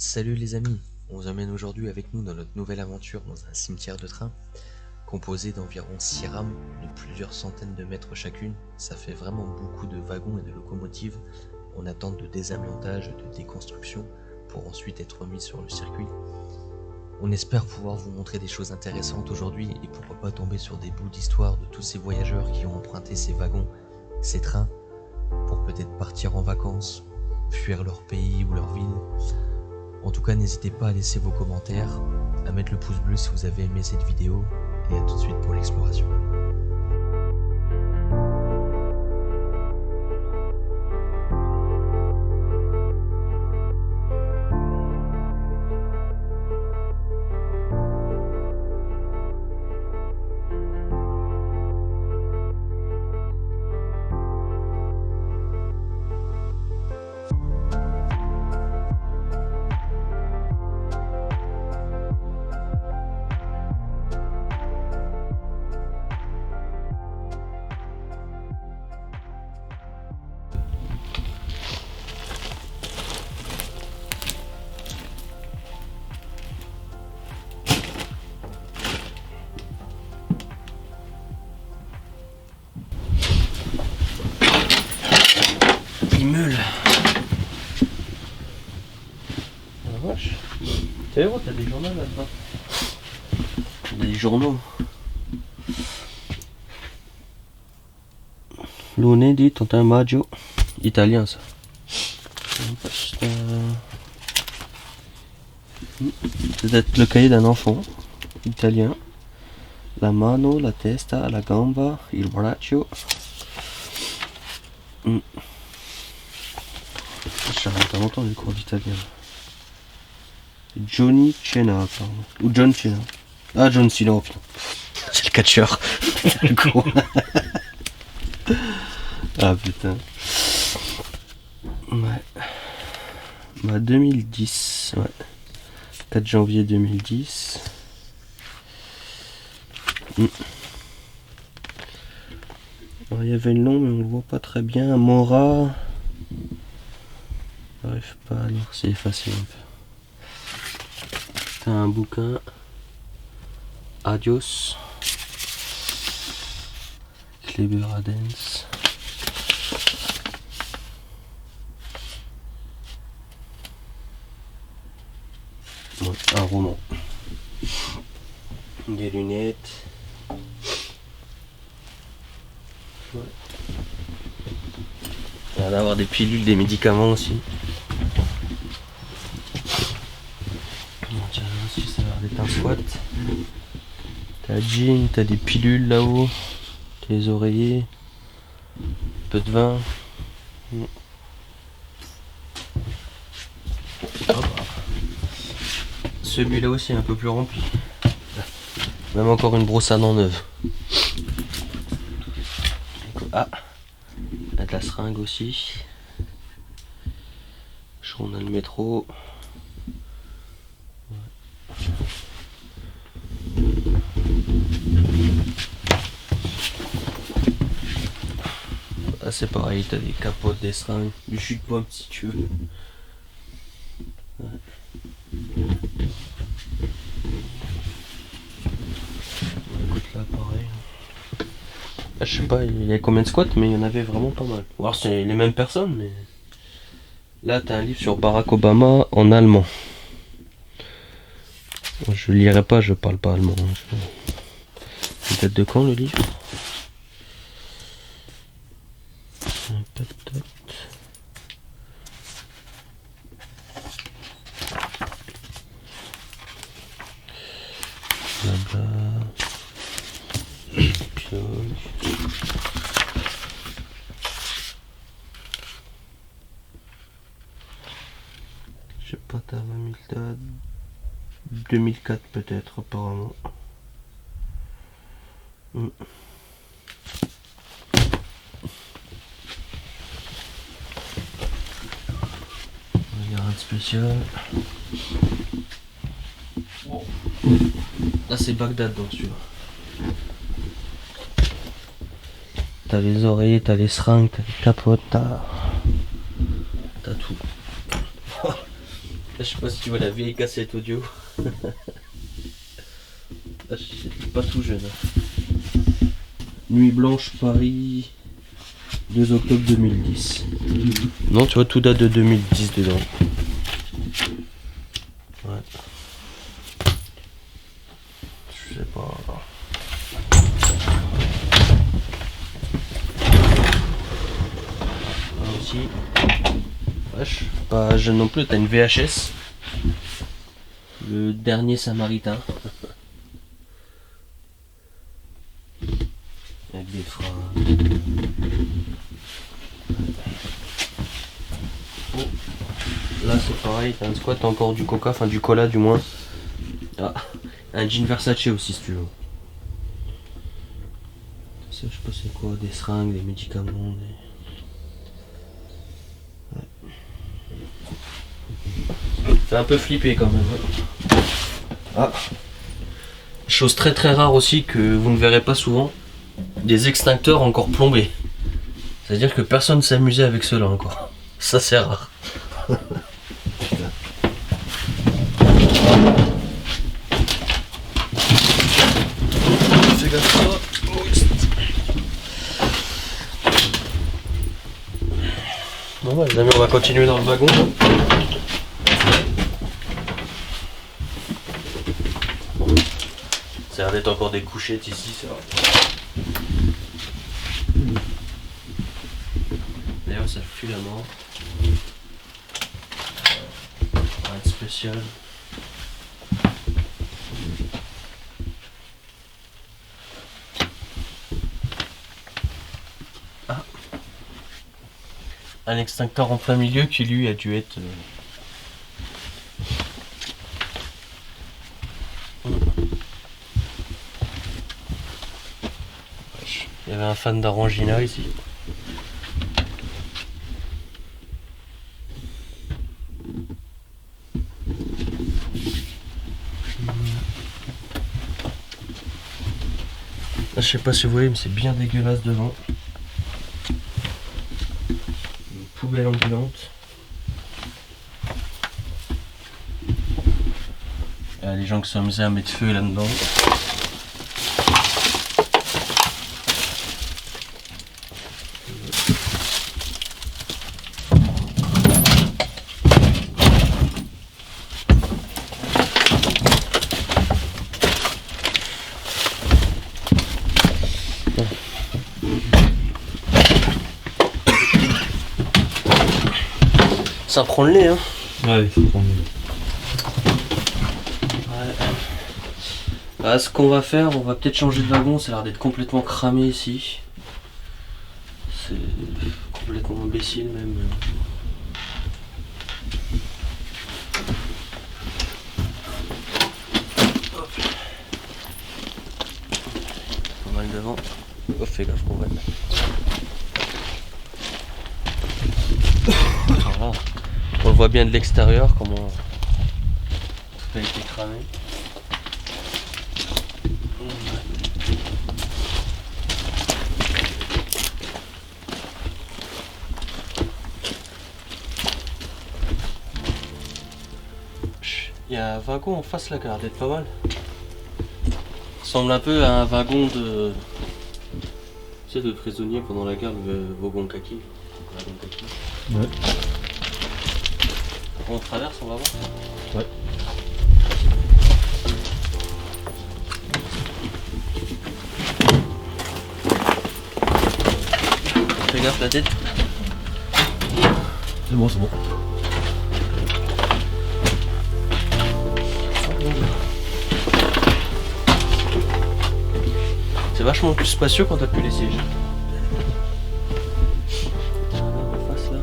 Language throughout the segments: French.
Salut les amis, on vous emmène aujourd'hui avec nous dans notre nouvelle aventure dans un cimetière de train composé d'environ 6 rames de plusieurs centaines de mètres chacune. Ça fait vraiment beaucoup de wagons et de locomotives en attente de désamiantage et de déconstruction pour ensuite être remis sur le circuit. On espère pouvoir vous montrer des choses intéressantes aujourd'hui et pourquoi pas tomber sur des bouts d'histoire de tous ces voyageurs qui ont emprunté ces wagons, ces trains, pour peut-être partir en vacances, fuir leur pays ou leur ville. En tout cas, n'hésitez pas à laisser vos commentaires, à mettre le pouce bleu si vous avez aimé cette vidéo, et à tout de suite pour l'exploration. Il meule. La vache. Tu vois, t'as des journaux là-dedans. Des journaux. Lunedì 31 maggio. Italien ça. C'est peut-être le cahier d'un enfant. Italien. La mano, la testa, la gamba, il braccio. J'arrête pas longtemps les cours d'italien. Johnny Cena, pardon. Ou John Cena. Ah, John Cena, oh putain. C'est le catcheur. Le con. Ah putain. Ouais. Bah 2010, ouais. 4 janvier 2010. Alors, il y avait le nom mais on le voit pas très bien. Mora. J'arrive pas à lire, c'est effacé un peu. T'as un bouquin. Adios. Kleber Adens. Ouais, un roman. Des lunettes. Ouais. Il va y avoir des pilules, des médicaments aussi. Tiens, si ça a l'air d'être un squat. T'as un jean, t'as des pilules là-haut. T'as les oreillers. Un peu de vin. Celui-là aussi est un peu plus rempli. Même encore une brosse à dents neuve. Ah, il y a de la seringue aussi. Journal métro. Ah, c'est pareil, t'as des capotes, des seringues, du jus de pomme si tu veux. Ouais. Écoute là, pareil. Ah, je sais pas, il y a combien de squats, mais il y en avait vraiment pas mal. Alors c'est les mêmes personnes, mais. Là, t'as un livre sur Barack Obama en allemand. Je lirai pas, je parle pas allemand. Il date de quand le livre? Là-bas. Je sais pas, t'as 20 000 dates. 2004 peut-être apparemment. Il n'y a rien de spécial. Là c'est Bagdad dans celui-là. T'as les oreillers, t'as les seringues, t'as les capotes, t'as tout. Je sais pas si tu vois la vieille cassette audio. J'étais pas tout jeune. Nuit blanche Paris, 2 octobre 2010. Non, tu vois, tout date de 2010 dedans. Ouais. Je sais pas. Là aussi. Vache, pas jeune non plus, t'as une VHS. Le dernier Samaritain. Avec des freins. Oh. Là c'est pareil, t'as un squat, t'as encore du coca, enfin du cola du moins. Ah, un jean Versace aussi si tu veux. Ça je sais pas c'est quoi, des seringues, des médicaments, Ouais. Fait un peu flipper quand même. Ah. Chose très très rare aussi que vous ne verrez pas souvent, des extincteurs encore plombés. C'est-à-dire que personne ne s'amusait avec cela encore. Ça c'est rare. Fais gaffe à toi. Bon bah les amis, on va continuer dans le wagon. Ça a l'air d'être encore des couchettes ici, ça va. D'ailleurs ça fuit la mort. Rien de spécial. Ah. Un extincteur en plein milieu qui lui a dû être... Il y avait un fan d'Arangina ici. Je sais pas si vous voyez, mais c'est bien dégueulasse devant. Une poubelle ambulante. Il y a les gens qui sont amusés à mettre feu là-dedans. Ça prend le nez, hein. Ouais, il faut prendre. Ah, ce qu'on va faire, on va peut-être changer de wagon, ça a l'air d'être complètement cramé ici. C'est complètement imbécile même. Hop. Pas mal devant. Oh, fais gaffe qu'on va. Voilà. On le voit bien de l'extérieur comment tout a été cramé. Il y a un wagon en face là qui a l'air d'être pas mal. Il ressemble un peu à un wagon de. Tu sais, de prisonniers pendant la guerre, le wagon kaki. Ouais. On traverse, on va voir. Ouais. Fais gaffe la tête. C'est bon, c'est bon. C'est vachement plus spacieux quand t'as plus les sièges. Là, en face là,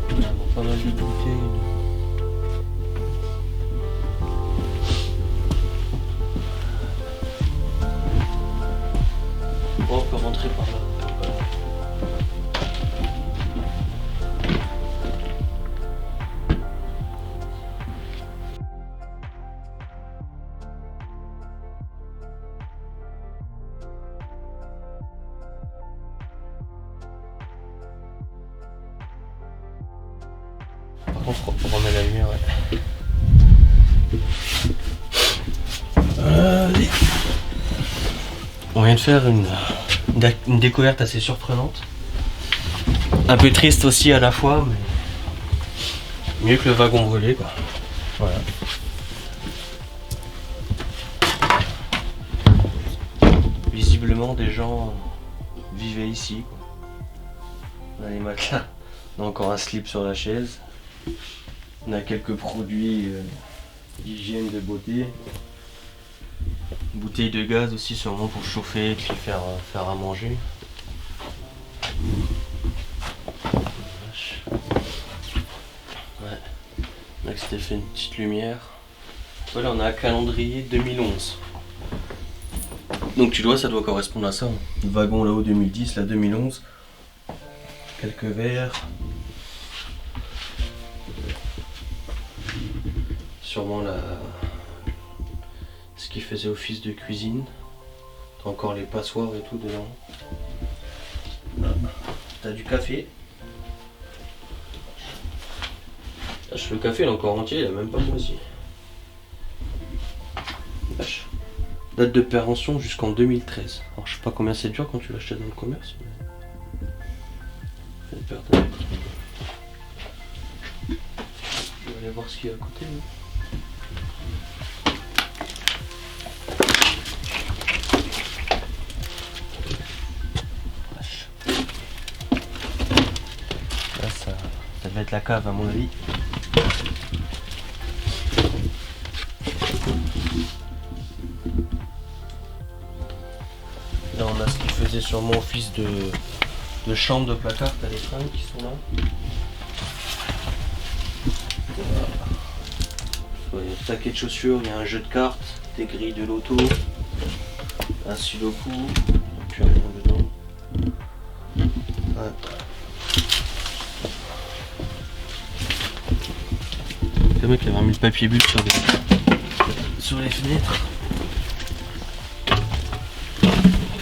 on a pas mal de bouteilles. Oh, on peut rentrer par là. On remet la lumière, ouais. On vient de faire une découverte assez surprenante. Un peu triste aussi à la fois, mais mieux que le wagon brûlé, quoi. Voilà. Visiblement des gens vivaient ici, quoi. On a les matelas, on a encore un slip sur la chaise. On a quelques produits d'hygiène, de beauté. Une bouteille de gaz aussi sûrement pour chauffer et puis faire à manger. Ouais. Là c'était fait une petite lumière. Voilà, on a un calendrier 2011. Donc tu vois, ça doit correspondre à ça. Le wagon là-haut 2010, là 2011. Quelques verres. Sûrement ce qui faisait office de cuisine. T'as encore les passoires et tout dedans. T'as du café. Le café il est encore entier, il a même pas moisi. Vache. Date de péremption jusqu'en 2013. Alors je sais pas combien c'est dur quand tu l'achètes dans le commerce. Mais... Je vais aller voir ce qu'il y a à côté. Là ça devait être la cave à mon avis. Là on a ce qui faisait sûrement office de chambre de placard, t'as les fringues qui sont là. Il y a un paquet de chaussures, il y a un jeu de cartes, des grilles de loto, un sudoku, puis rien dedans. Ouais. Le mec il avait mis le papier bulle sur les fenêtres.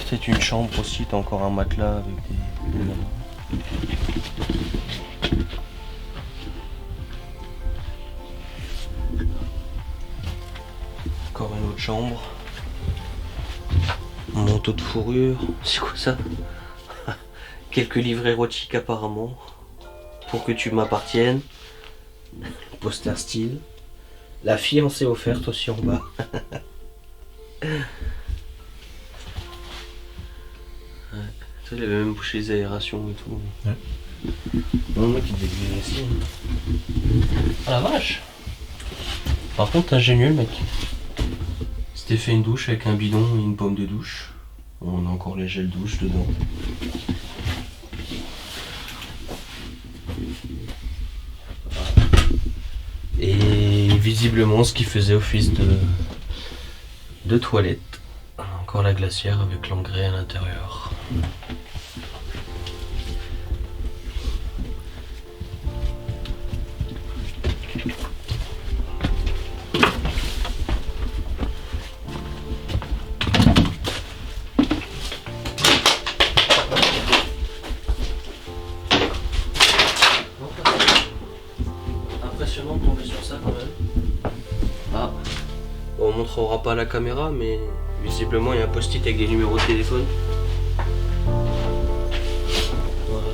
Peut-être une chambre aussi, t'as encore un matelas avec des... Encore une autre chambre. Un manteau de fourrure. C'est quoi ça? Quelques livres érotiques apparemment. Pour que tu m'appartiennes. Poster style. La fiancée offerte aussi en bas. Il avait même bouché les aérations et tout. Ouais. Non, mec il devait vivre ici. Ah la vache! Par contre, ingénieux le mec. Il s'était fait une douche avec un bidon et une pomme de douche. On a encore les gels douche dedans. Et visiblement ce qui faisait office de toilette. Encore la glacière avec l'engrais à l'intérieur. Impressionnant de tomber sur ça quand même. Ah, on montrera pas à la caméra, mais visiblement il y a un post-it avec des numéros de téléphone. Voilà.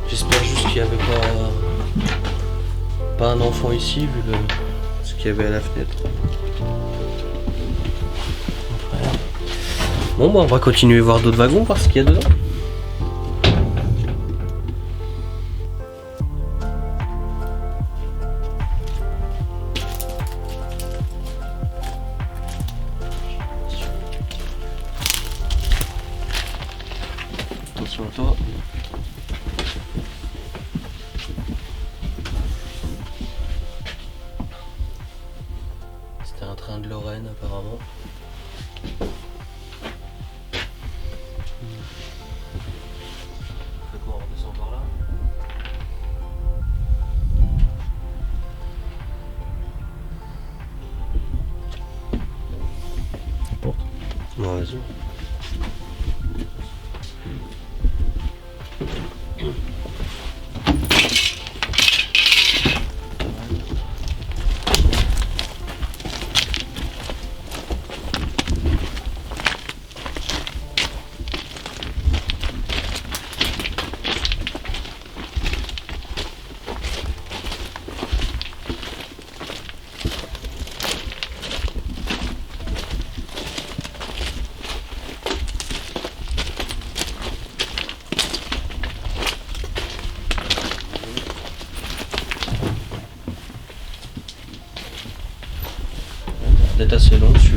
J'espère juste qu'il n'y avait pas un enfant ici vu ce qu'il y avait à la fenêtre. Bon bah on va continuer à voir d'autres wagons, voir ce qu'il y a dedans. Attention à toi. C'était un train de Lorraine apparemment. Fait quoi, on redescend par là? N'importe. Ouais, vas-y.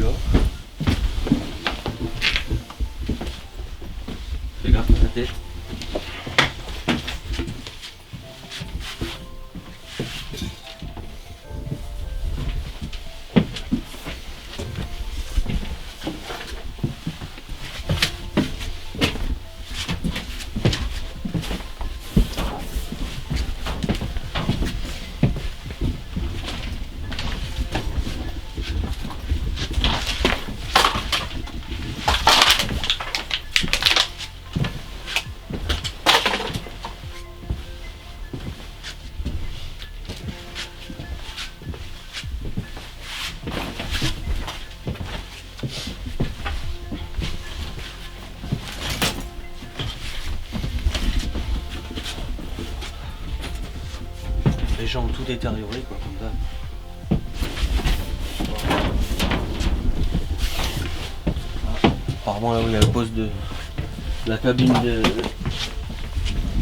celui-là. Fais gaffe à la tête. Les gens ont tout détérioré quoi, comme d'hab. Apparemment là où il y a le poste de la cabine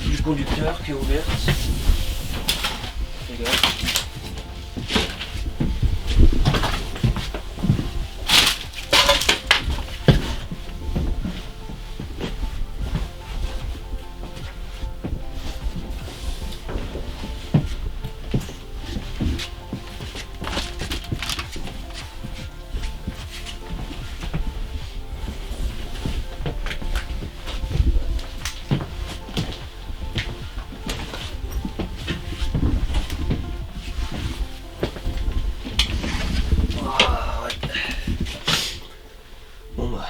du conducteur qui est ouverte. Fais gaffe. Bon bah,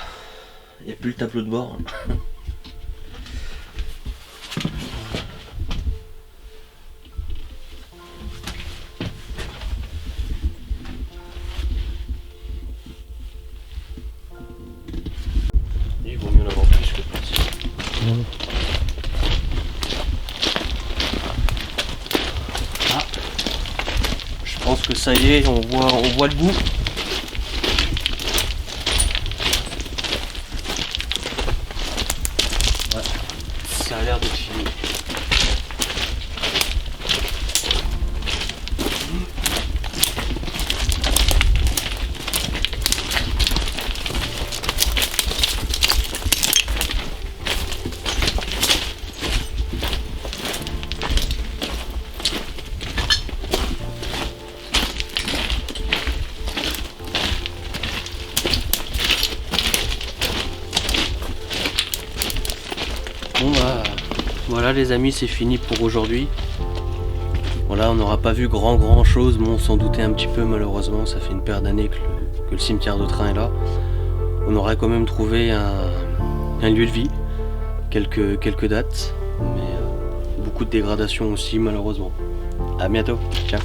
il n'y a plus le tableau de bord. Il vaut mieux en avoir plus que petit. Ah, je pense que ça y est, on voit le bout. Ça a l'air d'être fini. Bon bah voilà les amis, c'est fini pour aujourd'hui. Voilà, on n'aura pas vu grand chose, mais on s'en doutait un petit peu malheureusement, ça fait une paire d'années que le cimetière de Train est là. On aurait quand même trouvé un lieu de vie, quelques dates, mais beaucoup de dégradation aussi malheureusement. À bientôt, ciao.